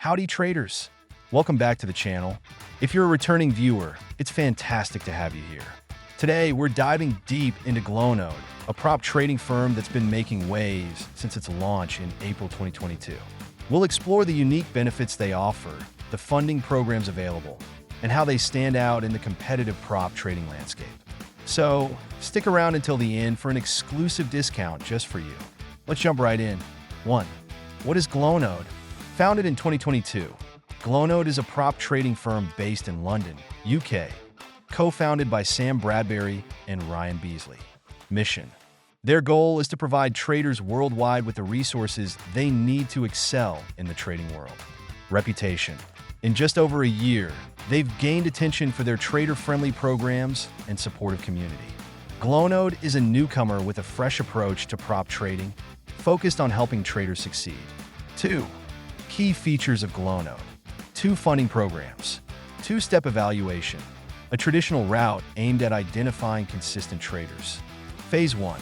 Howdy traders! Welcome back to the channel. If you're a returning viewer, it's fantastic to have you here. Today, we're diving deep into Glownode, a prop trading firm that's been making waves since its launch in April 2022. We'll explore the unique benefits they offer, the funding programs available, and how they stand out in the competitive prop trading landscape. So, stick around until the end for an exclusive discount just for you. Let's jump right in. 1. What is Glownode? Founded in 2022, Glownode is a prop trading firm based in London, UK, co-founded by Sam Bradbury and Ryan Beasley. Mission: their goal is to provide traders worldwide with the resources they need to excel in the trading world. Reputation: in just over a year, they've gained attention for their trader-friendly programs and supportive community. Glownode is a newcomer with a fresh approach to prop trading, focused on helping traders succeed. 2. Key features of Glownode: 2 funding programs, 2-step evaluation, a traditional route aimed at identifying consistent traders. Phase 1.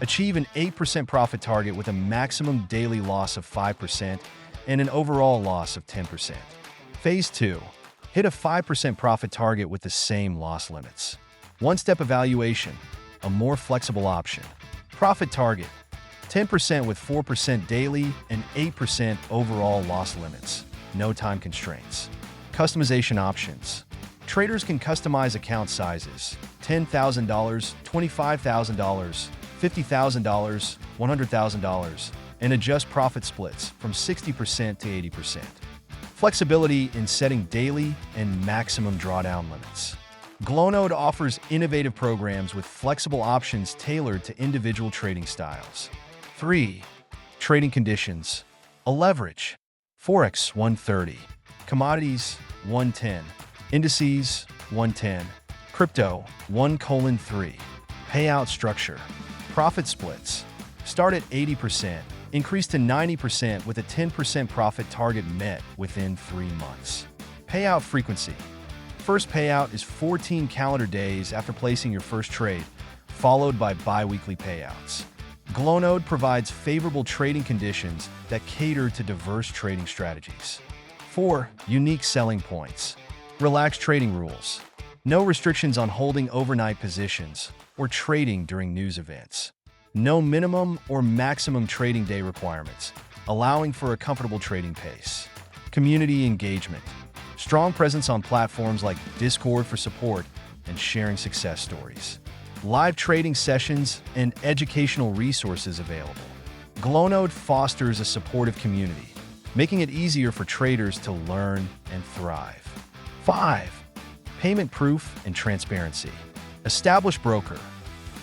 Achieve an 8% profit target with a maximum daily loss of 5% and an overall loss of 10%. Phase 2. Hit a 5% profit target with the same loss limits. 1-step evaluation, a more flexible option. Profit target: 10% with 4% daily and 8% overall loss limits. No time constraints. Customization options: traders can customize account sizes: $10,000, $25,000, $50,000, $100,000, and adjust profit splits from 60% to 80%. Flexibility in setting daily and maximum drawdown limits. Glownode offers innovative programs with flexible options tailored to individual trading styles. 3. Trading conditions: a leverage, forex 130, commodities 110, indices 110, crypto 1:3. Payout structure: profit splits, start at 80%, increase to 90% with a 10% profit target met within 3 months. Payout frequency: first payout is 14 calendar days after placing your first trade, followed by bi-weekly payouts. Glownode provides favorable trading conditions that cater to diverse trading strategies. 4. Unique selling points: relaxed trading rules, no restrictions on holding overnight positions or trading during news events. No minimum or maximum trading day requirements, allowing for a comfortable trading pace. Community engagement: strong presence on platforms like Discord for support and sharing success stories. Live trading sessions and educational resources available. Glownode fosters a supportive community, making it easier for traders to learn and thrive. 5. Payment proof and transparency: established broker,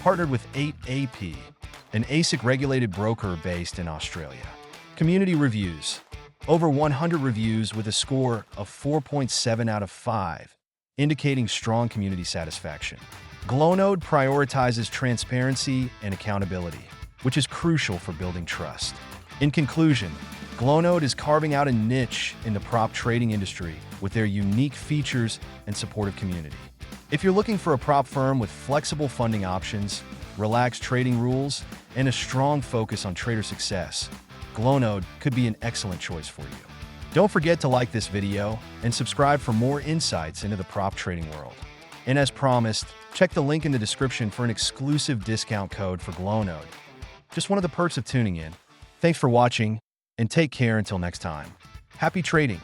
partnered with 8AP, an ASIC-regulated broker based in Australia. Community reviews: over 100 reviews with a score of 4.7 out of 5, indicating strong community satisfaction. Glownode prioritizes transparency and accountability, which is crucial for building trust. In conclusion, Glownode is carving out a niche in the prop trading industry with their unique features and supportive community. If you're looking for a prop firm with flexible funding options, relaxed trading rules, and a strong focus on trader success, Glownode could be an excellent choice for you. Don't forget to like this video and subscribe for more insights into the prop trading world. And as promised, check the link in the description for an exclusive discount code for Glownode. Just one of the perks of tuning in. Thanks for watching, and take care until next time. Happy trading!